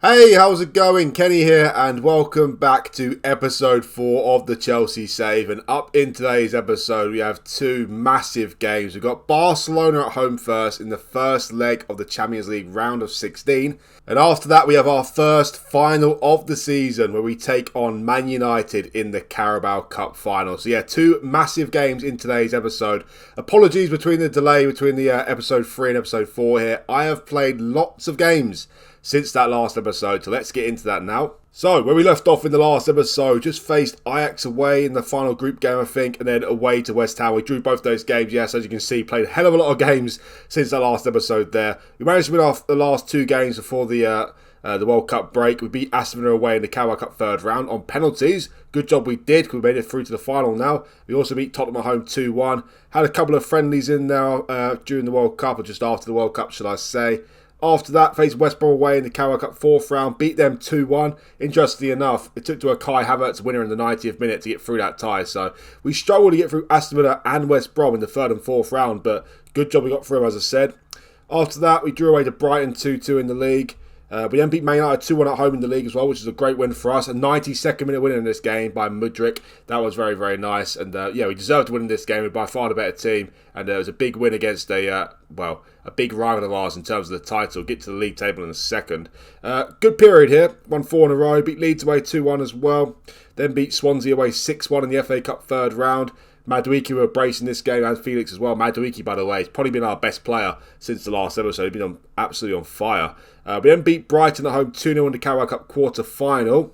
Hey, how's it going? Kenny here, and welcome back to episode 4 of the Chelsea Save. And up in today's episode, we have two massive games. We've got Barcelona at home first in the first leg of the Champions League round of 16. And after that, we have our first final of the season where we take on Man United in the Carabao Cup final. So yeah, two massive games in today's episode. Apologies between the delay between the episode 3 and episode 4 here. I have played lots of games since that last episode, so let's get into that now. So, where we left off in the last episode, just faced Ajax away in the final group game, I think, and then away to West Ham. We drew both those games, yes, as you can see, played a hell of a lot of games since that last episode there. We managed to win off the last two games before the World Cup break. We beat Aston Villa away in the Carabao Cup third round on penalties. Good job we did, because we made it through to the final now. We also beat Tottenham at home 2-1. Had a couple of friendlies in there during the World Cup, or just after the World Cup, should I say. After that, faced West Brom away in the Carabao Cup fourth round, beat them 2-1. Interestingly enough, it took to a Kai Havertz winner in the 90th minute to get through that tie. So we struggled to get through Aston Villa and West Brom in the third and fourth round, but good job we got through, as I said. After that, we drew away to Brighton 2-2 in the league. We then beat Man United 2-1 at home in the league as well, which is a great win for us. A 92nd minute win in this game by Mudryk. That was very, very nice. And we deserved to win in this game. We're by far the better team. And it was a big win against a big rival of ours in terms of the title. Get to the league table in a second. Good period here. Won 4 in a row. Beat Leeds away 2-1 as well. Then beat Swansea away 6-1 in the FA Cup third round. Madueke were bracing this game, and Felix as well. Madueke, by the way, has probably been our best player since the last episode. He's been absolutely on fire. We then beat Brighton at home 2-0 in the Carabao Cup quarter-final.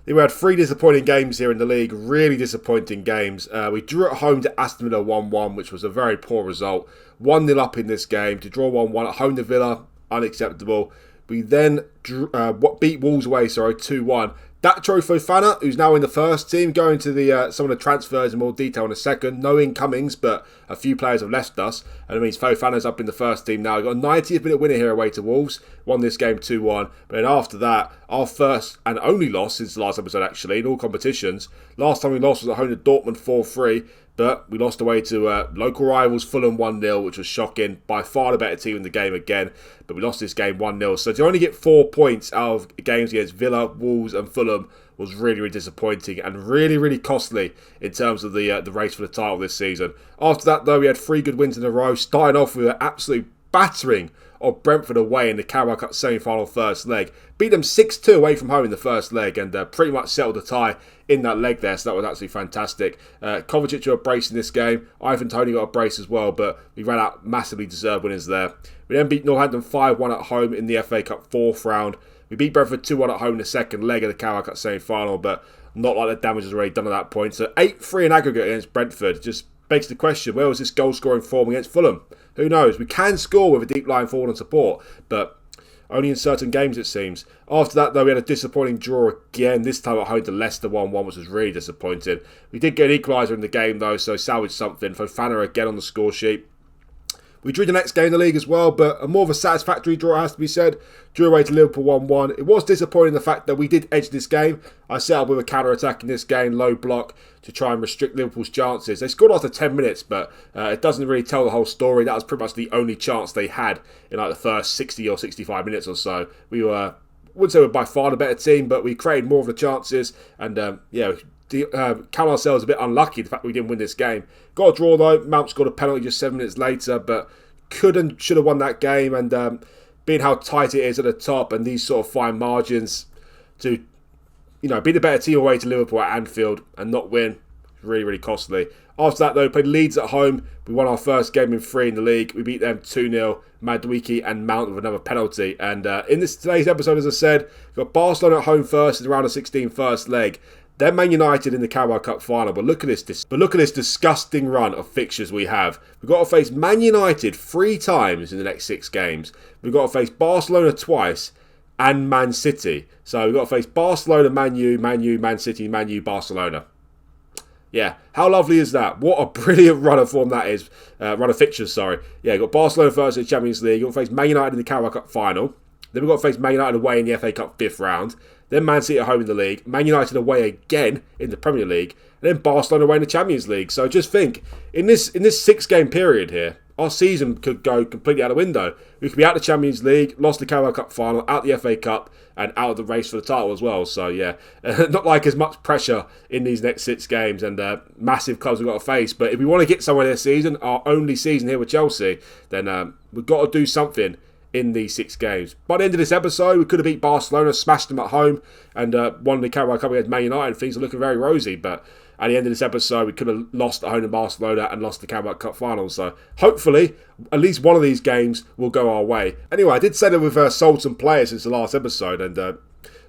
We had 3 disappointing games here in the league, really disappointing games. We drew at home to Aston Villa 1-1, which was a very poor result. 1-0 up in this game. To draw 1-1 at home to Villa, unacceptable. We then beat Wolves away, 2-1. Datro Fofana, who's now in the first team, going to some of the transfers in more detail in a second. No incomings, but a few players have left us. And it means Fofana's up in the first team now. We've got a 90th minute winner here away to Wolves. Won this game 2-1. But then after that, our first and only loss since the last episode, actually, in all competitions. Last time we lost was at home to Dortmund 4-3. But we lost away to local rivals Fulham 1-0, which was shocking. By far the better team in the game again. But we lost this game 1-0. So to only get 4 points out of games against Villa, Wolves and Fulham was really, really disappointing. And really, really costly in terms of the race for the title this season. After that, though, we had 3 good wins in a row. Starting off with an absolute battering of Brentford away in the Carabao Cup semi-final first leg. Beat them 6-2 away from home in the first leg and pretty much settled the tie in that leg there, so that was absolutely fantastic. Kovacic got a brace in this game. Ivan Toney got a brace as well, but we ran out massively deserved winners there. We then beat Northampton 5-1 at home in the FA Cup fourth round. We beat Brentford 2-1 at home in the second leg of the Carabao Cup semi-final, but not like the damage was already done at that point. So 8-3 in aggregate against Brentford. Just begs the question, where was this goal-scoring form against Fulham? Who knows? We can score with a deep line forward and support, but only in certain games, it seems. After that, though, we had a disappointing draw again, this time at home to Leicester 1-1, which was really disappointing. We did get an equaliser in the game, though, so salvaged something. Fofana again on the score sheet. We drew the next game in the league as well, but a more of a satisfactory draw, it has to be said. Drew away to Liverpool 1-1. It was disappointing the fact that we did edge this game. I set up with a counter-attack in this game, low block, to try and restrict Liverpool's chances. They scored after 10 minutes, but it doesn't really tell the whole story. That was pretty much the only chance they had in the first 60 or 65 minutes or so. We were, I wouldn't say we're by far the better team, but we created more of the chances, and count ourselves a bit unlucky the fact we didn't win this game. Got a draw though. Mount scored a penalty just 7 minutes later, but could and should have won that game. And being how tight it is at the top and these sort of fine margins to be the better team away to Liverpool at Anfield and not win, really, really costly. After that, though, we played Leeds at home. We won our first game in 3 in the league. We beat them 2-0. Madueke and Mount with another penalty. And in today's episode, as I said, we've got Barcelona at home first in the round of 16 first leg. Then Man United in the Carabao Cup final. But look at this disgusting run of fixtures we have. We've got to face Man United 3 times in the next 6 games. We've got to face Barcelona twice and Man City. So we've got to face Barcelona, Man U, Man City, Man U, Barcelona. Yeah, how lovely is that? What a brilliant run of form that is. Run of fixtures, sorry. Yeah, you've got Barcelona first in the Champions League. You've got to face Man United in the Carabao Cup final. Then we've got to face Man United away in the FA Cup 5th round. Then Man City at home in the league. Man United away again in the Premier League. And then Barcelona away in the Champions League. So just think, in this 6-game period here, our season could go completely out the window. We could be out of the Champions League, lost the Carabao Cup final, out the FA Cup, and out of the race for the title as well. So yeah, not like as much pressure in these next 6 games, and massive clubs we've got to face. But if we want to get somewhere this season, our only season here with Chelsea, then we've got to do something in these 6 games. By the end of this episode, we could have beat Barcelona, smashed them at home, and won the Carabao Cup against Man United. Things are looking very rosy, but at the end of this episode, we could have lost at home in Barcelona and lost the Carabao Cup final. So hopefully, at least one of these games will go our way. Anyway, I did say that we've sold some players since the last episode, and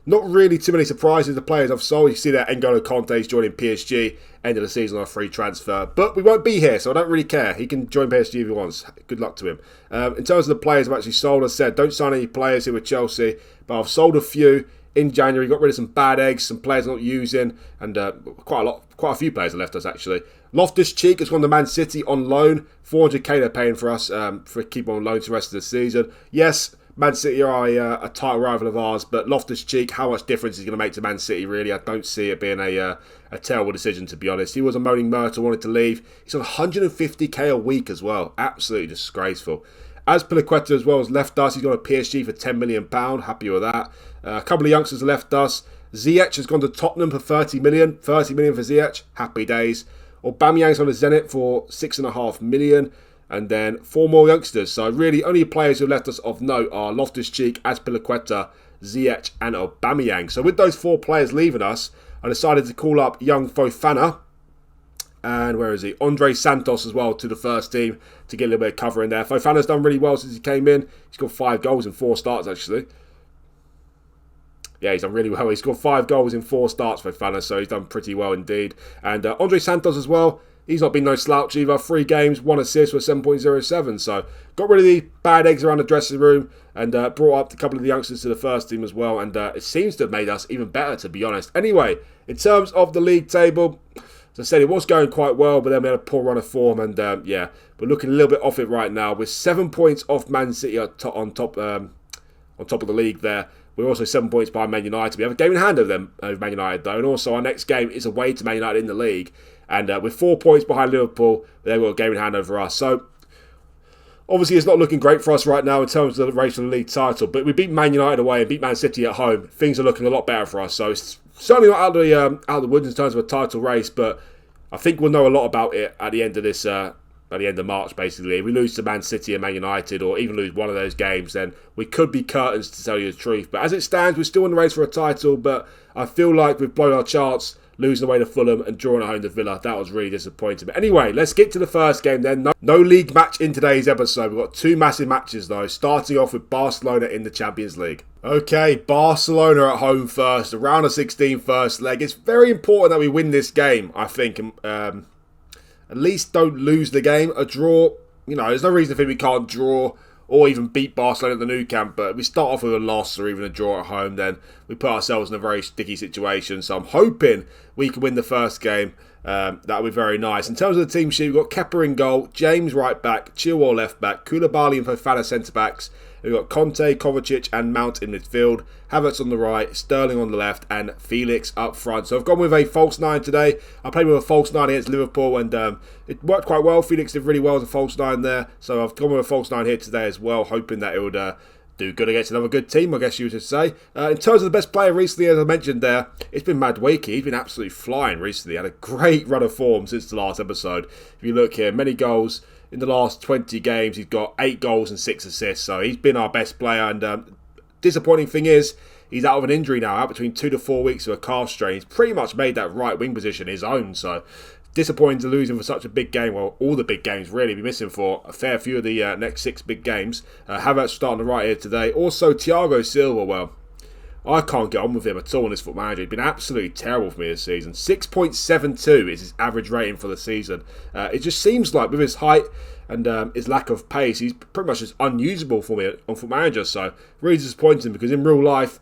not really too many surprises. The players I've sold, you see that N'Golo Kante's joining PSG, end of the season on a free transfer. But we won't be here, so I don't really care. He can join PSG if he wants. Good luck to him. In terms of the players I've actually sold, as I said, don't sign any players here with Chelsea, but I've sold a few in January. Got rid of some bad eggs, some players not using, and quite a few players have left us actually. Loftus-Cheek has gone to Man City on loan. 400k they're paying for us for keep on loan to the rest of the season. Yes, Man City are a title rival of ours, but Loftus-Cheek, how much difference is going to make to Man City, really? I don't see it being a terrible decision, to be honest. He was a moaning Myrtle, wanted to leave. He's on 150k a week as well. Absolutely disgraceful. Azpilicueta as well has left us. He's gone to PSG for £10 million. Happy with that. A couple of youngsters have left us. Ziyech has gone to Tottenham for 30 million. 30 million for Ziyech. Happy days. Aubameyang's gone to Zenit for 6.5 million. And then 4 more youngsters. So really, only players who left us of note are Loftus-Cheek, Azpilicueta, Ziyech and Aubameyang. So with those 4 players leaving us, I decided to call up young Fofana. And where is he? Andre Santos as well to the first team to get a little bit of cover in there. Fofana's done really well since he came in. He's got 5 goals in 4 starts actually. Yeah, he's done really well. He's scored 5 goals in 4 starts, Fofana, so he's done pretty well indeed. And Andre Santos as well. He's not been no slouch either. 3 games, 1 assist with 7.07. So got rid of the bad eggs around the dressing room and brought up a couple of the youngsters to the first team as well. And it seems to have made us even better, to be honest. Anyway, in terms of the league table, as I said, it was going quite well, but then we had a poor run of form. And yeah, we're looking a little bit off it right now. We're 7 points off Man City on top of the league there. We're also 7 points behind Man United. We have a game in hand of them, over Man United, though. And also our next game is away to Man United in the league. And we're 4 points behind Liverpool. They've got a game in hand over us. So, obviously, it's not looking great for us right now in terms of the race for the league title. But we beat Man United away and beat Man City at home. Things are looking a lot better for us. So, it's certainly not out of the woods in terms of a title race. But I think we'll know a lot about it at the end of this at the end of March, basically. If we lose to Man City and Man United, or even lose one of those games, then we could be curtains, to tell you the truth. But as it stands, we're still in the race for a title, but I feel like we've blown our chance, losing away to Fulham and drawing at home to Villa. That was really disappointing. But anyway, let's get to the first game then. No league match in today's episode. We've got 2 massive matches, though, starting off with Barcelona in the Champions League. Okay, Barcelona at home first, around a 16 first leg. It's very important that we win this game, I think. At least don't lose the game. A draw, there's no reason to think we can't draw or even beat Barcelona at the Nou Camp. But if we start off with a loss or even a draw at home, then we put ourselves in a very sticky situation. So I'm hoping we can win the first game. That would be very nice. In terms of the team sheet, we've got Kepa in goal, James right back, Chilwell left back, Koulibaly and Fofana centre backs. We've got Conte, Kovacic and Mount in midfield, Havertz on the right, Sterling on the left and Felix up front. So I've gone with a false 9 today. I played with a false 9 against Liverpool and it worked quite well. Felix did really well as a false 9 there. So I've gone with a false 9 here today as well, hoping that it would do good against another good team, I guess you would say. In terms of the best player recently, as I mentioned there, it's been Madueke. He's been absolutely flying recently. Had a great run of form since the last episode. If you look here, many goals. In the last 20 games, he's got 8 goals and 6 assists. So he's been our best player. And disappointing thing is, he's out of an injury now, out between 2 to 4 weeks with a calf strain. He's pretty much made that right wing position his own. So disappointing to lose him for such a big game. Well, all the big games really. Be missing for a fair few of the next 6 big games. Havertz starting the right here today. Also, Thiago Silva, well, I can't get on with him at all in this FootballManager. He's been absolutely terrible for me this season. 6.72 is his average rating for the season. It just seems like with his height and his lack of pace, he's pretty much just unusable for me on FootballManager. So really disappointing because in real life,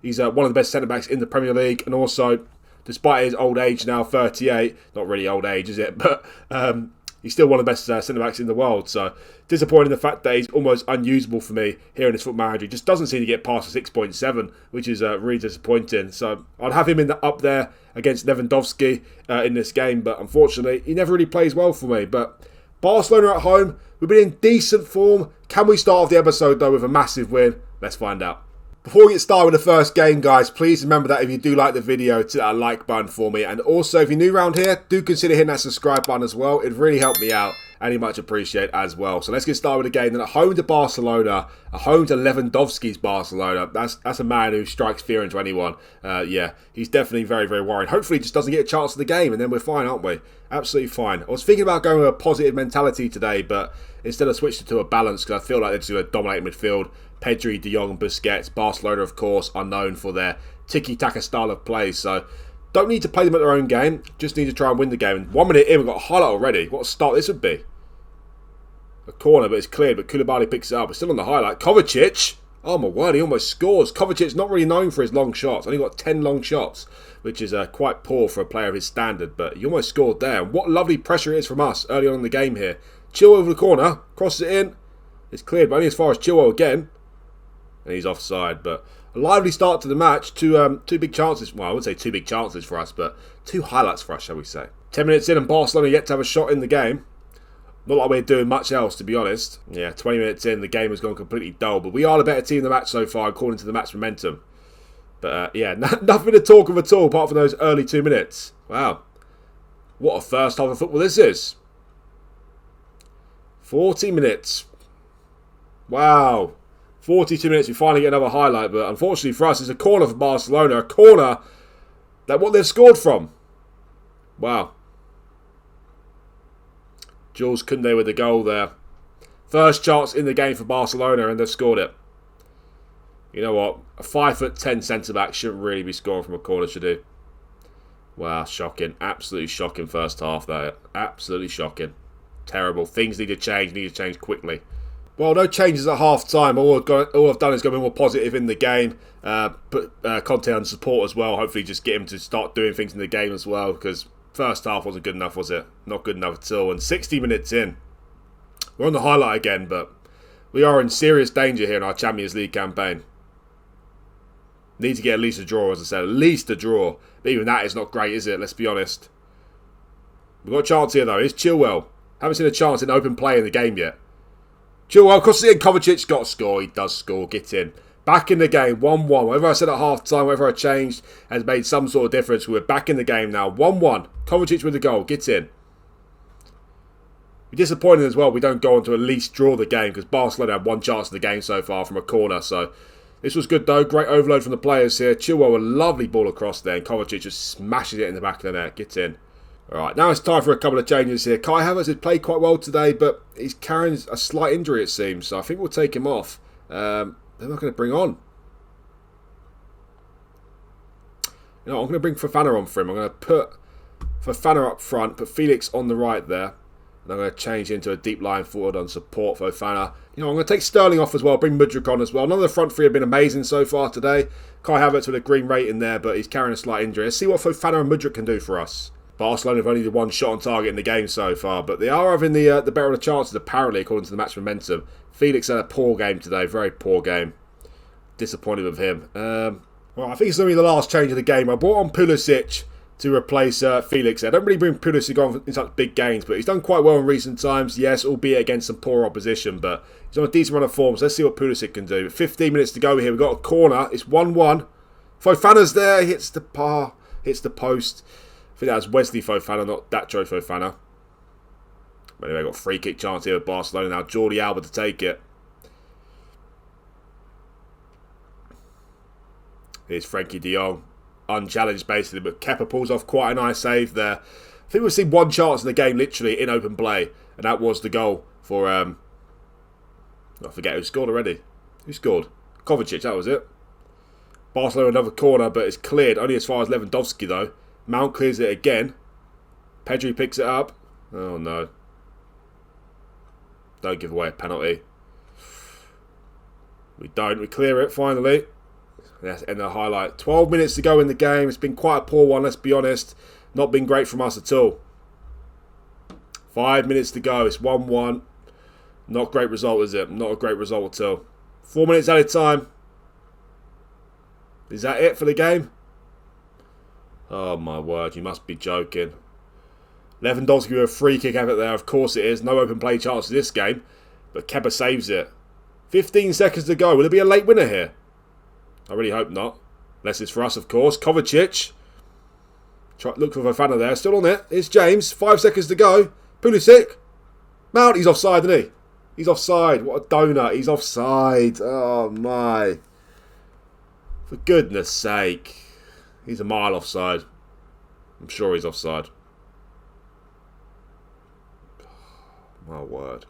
he's one of the best centre-backs in the Premier League. And also, despite his old age now, 38, not really old age, is it? But he's still one of the best centre-backs in the world. So disappointing the fact that he's almost unusable for me here in this FootballManager. He just doesn't seem to get past the 6.7, which is really disappointing. So I'd have him up there against Lewandowski in this game. But unfortunately, he never really plays well for me. But Barcelona at home. We've been in decent form. Can we start off the episode, though, with a massive win? Let's find out. Before we get started with the first game, guys, please remember that if you do like the video, hit that like button for me. And also, if you're new around here, do consider hitting that subscribe button as well. It'd really help me out, and you much appreciate as well. So let's get started with the game. Then at home to Barcelona, at home to Lewandowski's Barcelona. That's a man who strikes fear into anyone. Yeah, he's definitely very, very worried. Hopefully, he just doesn't get a chance of the game, and then we're fine, aren't we? Absolutely fine. I was thinking about going with a positive mentality today, but instead I switched it to a balance because I feel like they're just going to dominate midfield. Pedri, De Jong and Busquets. Barcelona, of course, are known for their tiki-taka style of play. So, don't need to play them at their own game. Just need to try and win the game. And 1 minute in, we've got a highlight already. What a start this would be. A corner, but it's cleared. But Koulibaly picks it up. It's still on the highlight. Kovacic. Oh my word, he almost scores. Kovacic's not really known for his long shots. Only got 10 long shots, which is quite poor for a player of his standard. But he almost scored there. And what lovely pressure it is from us early on in the game here. Chilwell over the corner. Crosses it in. It's cleared, but only as far as Chilwell again. And he's offside, but a lively start to the match. Two big chances. Well, I would say two big chances for us, but two highlights for us, shall we say. 10 minutes in and Barcelona yet to have a shot in the game. Not like we're doing much else, to be honest. Yeah, 20 minutes in, the game has gone completely dull, but we are the better team in the match so far, according to the match momentum. But yeah, nothing to talk of at all, apart from those early 2 minutes. Wow. What a first half of football this is. 40 minutes. Wow. 42 minutes, we finally get another highlight, but unfortunately for us, it's a corner for Barcelona. A corner that what they've scored from. Wow. Jules Koundé with the goal there. First chance in the game for Barcelona, and they've scored it. You know what? A 5'10" centre-back shouldn't really be scoring from a corner, should he? Wow, shocking. Absolutely shocking first half there. Absolutely shocking. Terrible. Things need to change quickly. Well, no changes at half-time. All I've done is go a bit more positive in the game. Put Conte on support as well. Hopefully just get him to start doing things in the game as well. Because first half wasn't good enough, was it? Not good enough at all. And 60 minutes in. We're on the highlight again, but we are in serious danger here in our Champions League campaign. Need to get at least a draw, as I said. At least a draw. But even that is not great, is it? Let's be honest. We've got a chance here, though. It's Chilwell. Haven't seen a chance in open play in the game yet. Chilwell, crosses it in. Kovacic's got to score. He does score. Get in. Back in the game. 1-1. Whatever I said at half-time, whatever I changed, has made some sort of difference. We're back in the game now. 1-1. Kovacic with the goal. Get in. We're disappointed as well. We don't go on to at least draw the game because Barcelona had one chance in the game so far from a corner. So this was good though. Great overload from the players here. Chilwell, a lovely ball across there. And Kovacic just smashes it in the back of the net. Get in. Alright, now it's time for a couple of changes here. Kai Havertz has played quite well today, but he's carrying a slight injury, it seems. So I think we'll take him off. They're not going to bring on. You know, I'm going to bring Fofana on for him. I'm going to put Fofana up front, put Felix on the right there. And I'm going to change into a deep line forward on support for Fofana. You know, I'm going to take Sterling off as well, bring Mudryk on as well. None of the front three have been amazing so far today. Kai Havertz with a green rating there, but he's carrying a slight injury. Let's see what Fofana and Mudryk can do for us. Barcelona have only the one shot on target in the game so far, but they are having the better of the chances, apparently, according to the match momentum. Felix had a poor game today, very poor game. Disappointed with him. Well, I think it's going to be the last change of the game. I brought on Pulisic to replace Felix. I don't really bring Pulisic on in such big games, but he's done quite well in recent times. Yes, albeit against some poor opposition, but he's on a decent run of form, so let's see what Pulisic can do. 15 minutes to go here. We've got a corner. It's 1-1. Fofana's there. Hits the bar. Hits the post. I think that was Wesley Fofana, not Dacho Fofana. But anyway, got a free kick chance here with Barcelona now. Jordi Alba to take it. Here's Frankie de Jong. Unchallenged basically, but Kepa pulls off quite a nice save there. I think we've seen one chance in the game literally in open play. And that was the goal for... I forget who scored already. Who scored? Kovacic, that was it. Barcelona another corner, but it's cleared. Only as far as Lewandowski though. Mount clears it again. Pedri picks it up. Oh no. Don't give away a penalty. We don't. We clear it finally. That's end the highlight. 12 minutes to go in the game. It's been quite a poor one, let's be honest. Not been great from us at all. 5 minutes to go. It's 1-1. Not a great result, is it? Not a great result at all. 4 minutes added time. Is that it for the game? Oh my word, you must be joking. Lewandowski with a free kick effort there. Of course it is. No open play chance in this game. But Kepa saves it. 15 seconds to go. Will it be a late winner here? I really hope not. Unless it's for us, of course. Kovacic. Look for Fofana there. Still on it. It's James. 5 seconds to go. Pulisic. Mount. He's offside, isn't he? He's offside. What a donut. He's offside. Oh, my. For goodness sake. He's a mile offside. I'm sure he's offside. My word.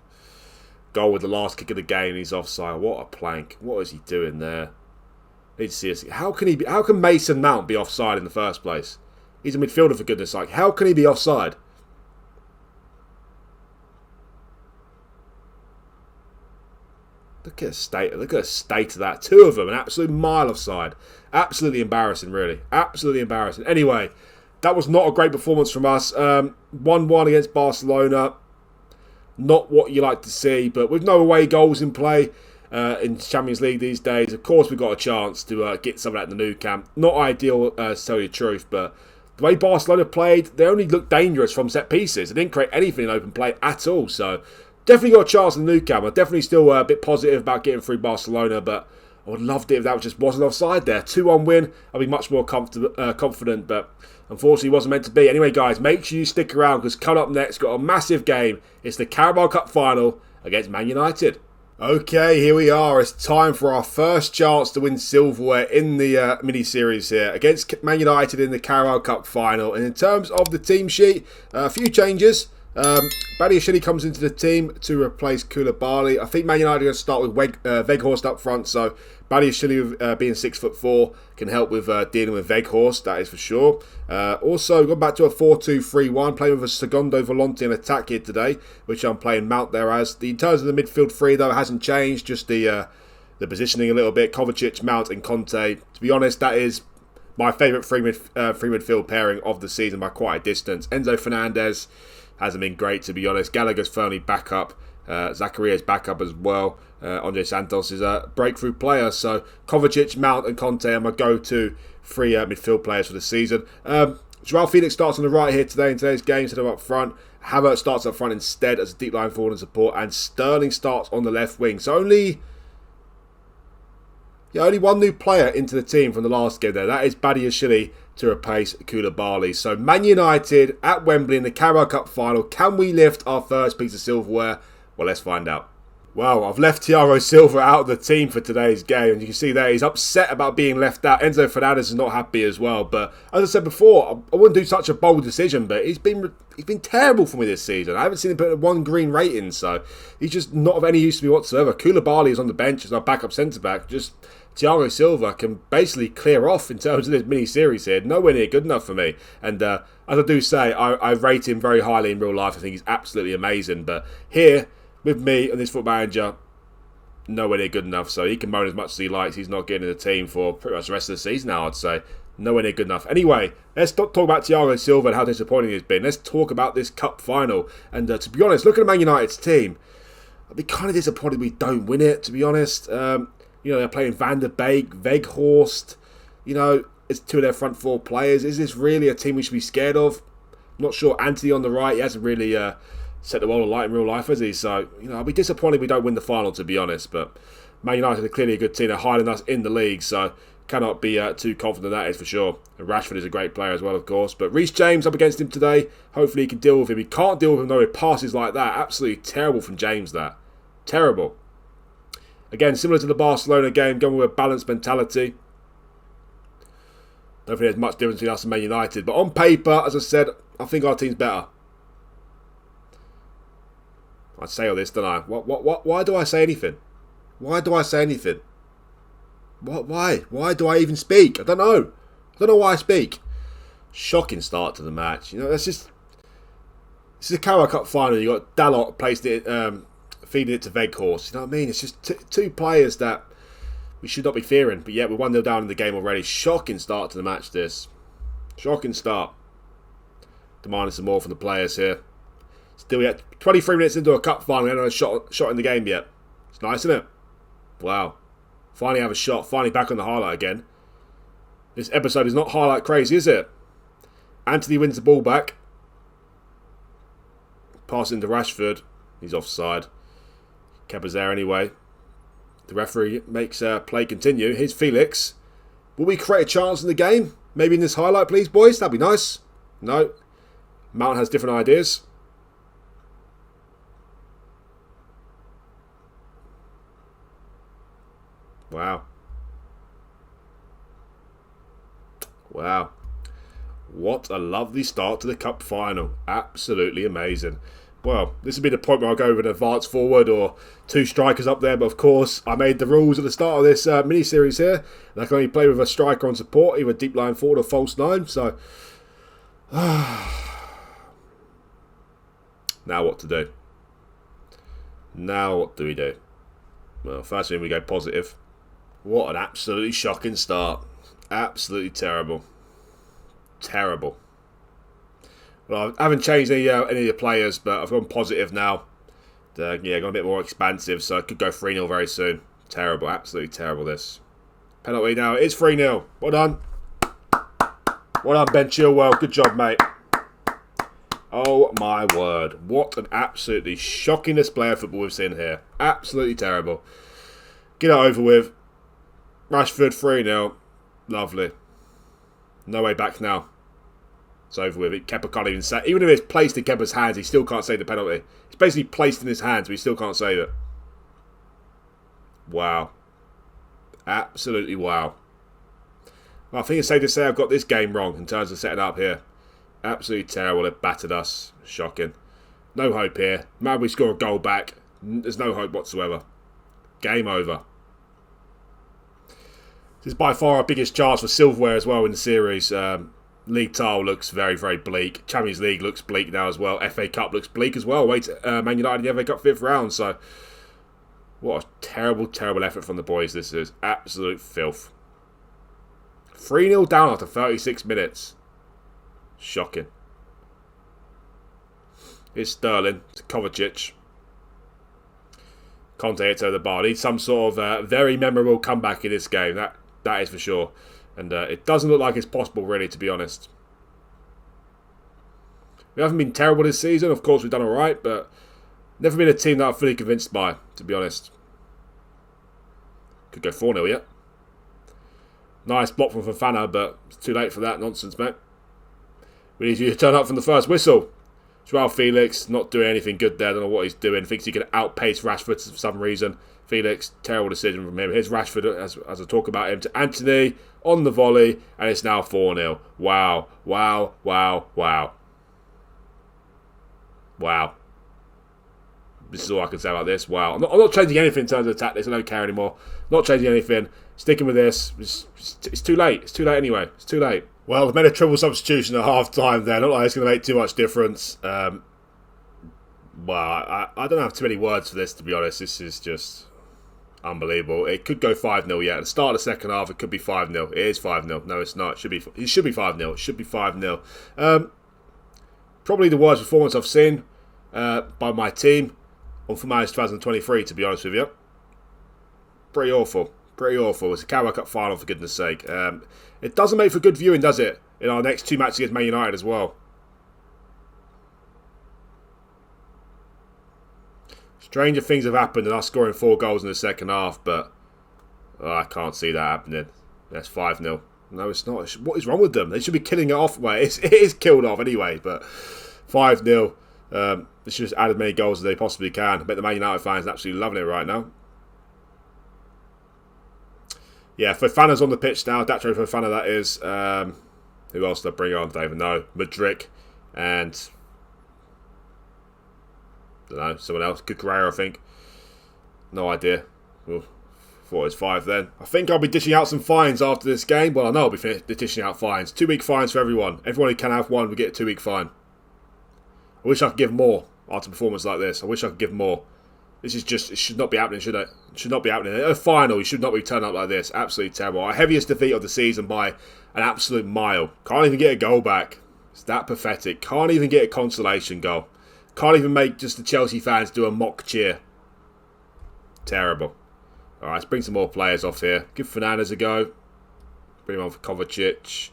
Goal with the last kick of the game. He's offside. What a plank. What is he doing there? Need to see us. How can Mason Mount be offside in the first place? He's a midfielder, for goodness sake. How can he be offside? Look at the state of that. Two of them, an absolute mile offside. Absolutely embarrassing, really. Absolutely embarrassing. Anyway, that was not a great performance from us. 1-1 against Barcelona. Not what you like to see, but with no away goals in play in Champions League these days, of course we've got a chance to get some of that in the Nou Camp. Not ideal, to tell you the truth, but the way Barcelona played, they only looked dangerous from set pieces. They didn't create anything in open play at all, so definitely got a chance in the Nou Camp. I'm definitely still a bit positive about getting through Barcelona, but I would have loved it if that just wasn't offside there. 2-1 win, I'd be much more confident, but unfortunately it wasn't meant to be. Anyway, guys, make sure you stick around because coming up next, got a massive game. It's the Carabao Cup final against Man United. Okay, here we are. It's time for our first chance to win silverware in the mini-series here against Man United in the Carabao Cup final. And in terms of the team sheet, a few changes. Badiashile comes into the team to replace Koulibaly. I think Man United are going to start with Weghorst up front, so Badiashile being 6'4" can help with dealing with Weghorst, that is for sure. Also, gone back to a 4-2-3-1, playing with a Segundo Volante in attack here today, which I'm playing Mount there as. In terms of the midfield three, though, it hasn't changed, just the positioning a little bit. Kovacic, Mount and Conte. To be honest, that is my favourite free midfield pairing of the season by quite a distance. Enzo Fernandez hasn't been great, to be honest. Gallagher's firmly back up. Zacharia's back up as well. Andre Santos is a breakthrough player. So Kovacic, Mount and Conte are my go-to three midfield players for the season. Joao Felix starts on the right here today in today's game, instead of up front. Havertz starts up front instead as a deep line forward and support. And Sterling starts on the left wing. So only one new player into the team from the last game there. That is Badiashile to replace Koulibaly. So Man United at Wembley in the Carabao Cup final. Can we lift our first piece of silverware? Well, let's find out. Well, I've left Thiago Silva out of the team for today's game, and you can see there he's upset about being left out. Enzo Fernandez is not happy as well. But as I said before, I wouldn't do such a bold decision, but he's been terrible for me this season. I haven't seen him put one green rating, so he's just not of any use to me whatsoever. Koulibaly is on the bench as our backup centre-back. Just Thiago Silva can basically clear off in terms of this mini-series here. Nowhere near good enough for me. And as I do say, I rate him very highly in real life. I think he's absolutely amazing. But here, with me and this FootballManager, nowhere near good enough. So he can moan as much as he likes. He's not getting in the team for pretty much the rest of the season now, I'd say. Nowhere near good enough. Anyway, let's talk about Thiago Silva and how disappointing he's been. Let's talk about this cup final. And to be honest, looking at Man United's team, I'd be kind of disappointed we don't win it, to be honest. They're playing Van der Beek, Weghorst. It's two of their front four players. Is this really a team we should be scared of? I'm not sure. Anthony on the right, he hasn't really set the world alight in real life, has he? So, I'll be disappointed we don't win the final, to be honest. But Man United are clearly a good team. They're higher than us in the league, so cannot be too confident that is for sure. And Rashford is a great player as well, of course. But Reece James up against him today. Hopefully he can deal with him. He can't deal with him though with passes like that. Absolutely terrible from James, that. Terrible. Again, similar to the Barcelona game, going with a balanced mentality. Don't think there's much difference between us and Man United. But on paper, as I said, I think our team's better. I say all this, don't I? Why do I say anything? Why do I say anything? Why? Why do I even speak? I don't know. I don't know why I speak. Shocking start to the match. This is a Carabao Cup final. You got Dalot placed it, feeding it to Weghorst. You know what I mean? It's just two players that we should not be fearing. But yet we're 1-0 down in the game already. Shocking start to the match, this. Shocking start. Demanding some more from the players here. Still yet 23 minutes into a cup final. We haven't had a shot in the game yet. It's nice, isn't it? Wow. Finally have a shot. Finally back on the highlight again. This episode is not highlight crazy, is it? Anthony wins the ball back. Pass into Rashford. He's offside. Kepa's there anyway. The referee makes play continue. Here's Felix. Will we create a chance in the game? Maybe in this highlight, please, boys? That'd be nice. No. Mount has different ideas. Wow. Wow. What a lovely start to the Cup final. Absolutely amazing. Well, this would be the point where I'll go with an advanced forward or 2 strikers up there. But of course, I made the rules at the start of this mini-series here. And I can only play with a striker on support, either deep line forward or false 9. So, now what to do? Now what do we do? Well, first thing we go positive. What an absolutely shocking start. Absolutely terrible. Terrible. Well, I haven't changed any of the players, but I've gone positive now. Yeah, gone a bit more expansive, so I could go 3-0 very soon. Terrible, absolutely terrible this. Penalty now, it's 3-0. Well done. Well done, Ben Chilwell. Good job, mate. Oh my word. What an absolutely shocking display of football we've seen here. Absolutely terrible. Get it over with. Rashford 3-0. Lovely. No way back now. It's over with it. Kepa can't even say. Even if it's placed in Kepa's hands, he still can't save the penalty. It's basically placed in his hands, but he still can't save it. Wow. Absolutely wow. Well, I think it's safe to say I've got this game wrong in terms of setting up here. Absolutely terrible. They've battered us. Shocking. No hope here. Maybe we score a goal back. There's no hope whatsoever. Game over. This is by far our biggest chance for silverware as well in the series. League tile looks very, very bleak. Champions League looks bleak now as well. FA Cup looks bleak as well. Wait, Man United in the FA Cup 5th round. So, what a terrible, terrible effort from the boys this is. Absolute filth. 3-0 down after 36 minutes. Shocking. Here's Sterling to Kovacic. Conte hits over the bar. Needs some sort of very memorable comeback in this game. That is for sure. And it doesn't look like it's possible, really, to be honest. We haven't been terrible this season. Of course, we've done alright, but never been a team that I'm fully convinced by, to be honest. Could go 4-0 yet. Nice block from Fofana, but it's too late for that nonsense, mate. We need you to turn up from the first whistle. Joao Felix, not doing anything good there. Don't know what he's doing. Thinks he can outpace Rashford for some reason. Felix, terrible decision from him. Here's Rashford, as I talk about him, to Anthony on the volley, and it's now 4-0. Wow, wow, wow, wow. Wow. This is all I can say about this. Wow. I'm not changing anything in terms of tactics. I don't care anymore. Not changing anything. Sticking with this. It's too late. It's too late anyway. It's too late. Well, they've made a triple substitution at half-time there. Not like it's going to make too much difference. Well, I don't have too many words for this, to be honest. This is just unbelievable. It could go 5-0 yet. At the start of the second half, it could be 5-0. It is 5-0. No, it's not. It should be 5-0. It should be 5-0. Probably the worst performance I've seen by my team on FootballManager 2023, to be honest with you. Pretty awful. Pretty awful. It's a Carabao Cup final, for goodness sake. It doesn't make for good viewing, does it? In our next 2 matches against Man United as well. Stranger things have happened than us scoring 4 goals in the second half, but I can't see that happening. That's 5-0. No, it's not. What is wrong with them? They should be killing it off. Well, it is killed off anyway, but 5-0. They should have added many goals as they possibly can. I bet the Man United fans are absolutely loving it right now. Yeah, Fofana's on the pitch now. Datro Fofana, that is. Who else did I bring on? I don't even know. Madrid and don't know, someone else. Cucurella, I think. No idea. Well, thought it was 5 then. I think I'll be dishing out some fines after this game. Well, I know I'll be dishing out fines. 2-week fines for everyone. Everyone who can have one will get a 2-week fine. I wish I could give more after a performance like this. I wish I could give more. This is just, it should not be happening, should it? It should not be happening. At a final, you should not be turning up like this. Absolutely terrible. Our heaviest defeat of the season by an absolute mile. Can't even get a goal back. It's that pathetic. Can't even get a consolation goal. Can't even make just the Chelsea fans do a mock cheer. Terrible. Alright, let's bring some more players off here. Give Fernandes a go. Bring him on for Kovacic.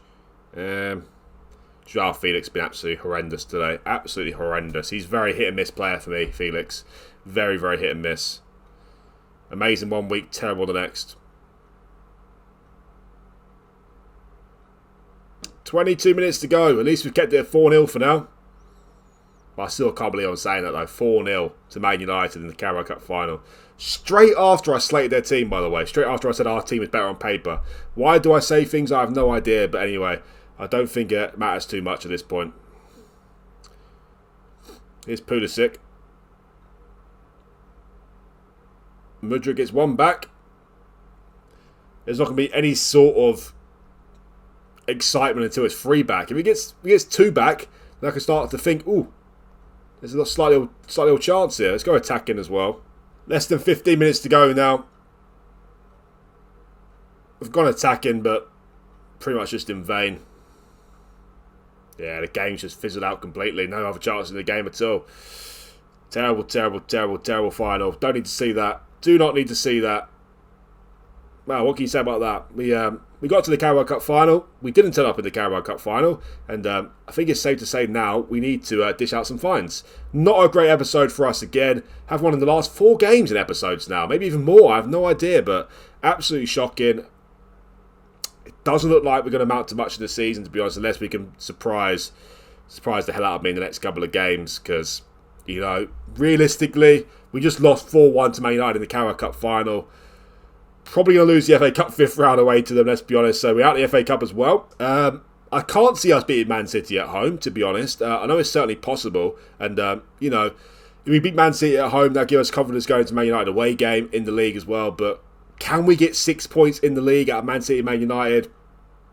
Joao Felix has been absolutely horrendous today. Absolutely horrendous. He's a very hit and miss player for me, Felix. Very, very hit and miss. Amazing one week, terrible the next. 22 minutes to go. At least we've kept it at 4-0 for now. But I still can't believe I'm saying that though. 4-0 to Man United in the Carabao Cup final. Straight after I slated their team, by the way. Straight after I said our team is better on paper. Why do I say things? I have no idea. But anyway, I don't think it matters too much at this point. Here's Pulisic. Mudryk gets one back. There's not going to be any sort of excitement until it's 3 back. If he gets 2 back, then I can start to think, ooh, there's a slightly little chance here. Let's go attacking as well. Less than 15 minutes to go now. We've gone attacking, but pretty much just in vain. Yeah, the game's just fizzled out completely. No other chance in the game at all. Terrible, terrible, terrible, terrible final. Don't need to see that. Do not need to see that. Well, what can you say about that? We got to the Carabao Cup final. We didn't turn up in the Carabao Cup final. And I think it's safe to say now we need to dish out some fines. Not a great episode for us again. Have one in the last 4 games in episodes now. Maybe even more. I have no idea. But absolutely shocking. It doesn't look like we're going to mount to much of the season, to be honest, unless we can surprise the hell out of me in the next couple of games. Because, you know, realistically, we just lost 4-1 to Man United in the Carabao Cup final. Probably going to lose the FA Cup 5th round away to them, let's be honest. So we're out of the FA Cup as well. I can't see us beating Man City at home, to be honest. I know it's certainly possible. And, you know, if we beat Man City at home, that'll give us confidence going to Man United away game in the league as well. But can we get 6 points in the league out of Man City and Man United?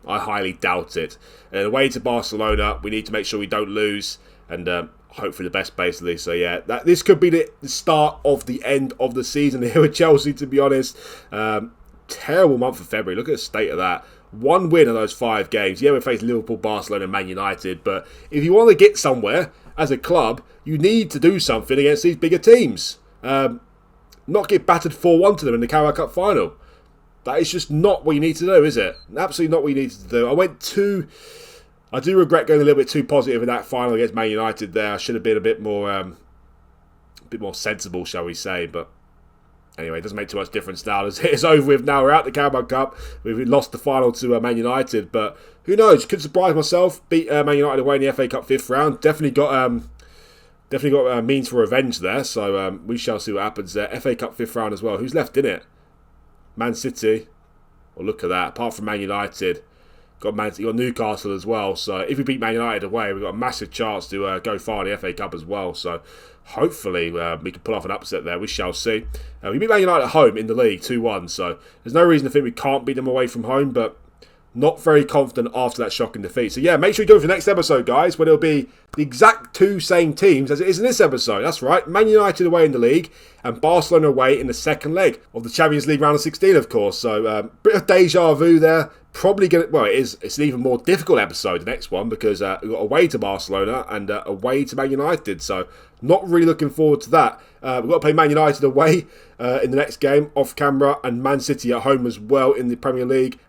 I highly doubt it. And away to Barcelona, we need to make sure we don't lose. And hope for the best, basically. So, yeah, this could be the start of the end of the season here with Chelsea, to be honest. Terrible month of February. Look at the state of that. 1 win of those 5 games. Yeah, we faced Liverpool, Barcelona and Man United. But if you want to get somewhere as a club, you need to do something against these bigger teams. Not get battered 4-1 to them in the Carabao Cup final. That is just not what you need to do, is it? Absolutely not what you need to do. I do regret going a little bit too positive in that final against Man United there. I should have been a bit more sensible, shall we say. But anyway, it doesn't make too much difference now. It's over with now. We're out the Carabao Cup. We've lost the final to Man United. But who knows? Could surprise myself. Beat Man United away in the FA Cup 5th round. Definitely got means for revenge there. So we shall see what happens there. FA Cup 5th round as well. Who's left in it? Man City. Well, look at that. Apart from Man United. Got Newcastle as well. So if we beat Man United away, we've got a massive chance to go far in the FA Cup as well. So hopefully we can pull off an upset there. We shall see. We beat Man United at home in the league 2-1. So there's no reason to think we can't beat them away from home. But not very confident after that shocking defeat. So yeah, make sure you do it for the next episode, guys, where it'll be the exact 2 same teams as it is in this episode. That's right, Man United away in the league and Barcelona away in the second leg of the Champions League round of 16, of course. So bit of deja vu there. Probably going to, well, it's an even more difficult episode, the next one, because we've got away to Barcelona and away to Man United. So not really looking forward to that. We've got to play Man United away in the next game off camera and Man City at home as well in the Premier League.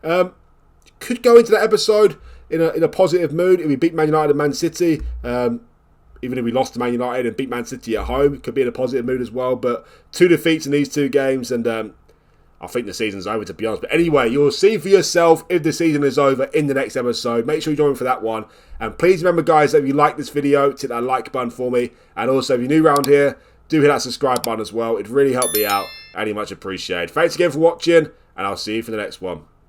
Could go into that episode in a positive mood if we beat Man United and Man City. Even if we lost to Man United and beat Man City at home, it could be in a positive mood as well. But 2 defeats in these 2 games, and I think the season's over, to be honest. But anyway, you'll see for yourself if the season is over in the next episode. Make sure you join for that one. And please remember, guys, that if you like this video, hit that like button for me. And also, if you're new around here, do hit that subscribe button as well. It'd really help me out, and you much appreciated. Thanks again for watching, and I'll see you for the next one.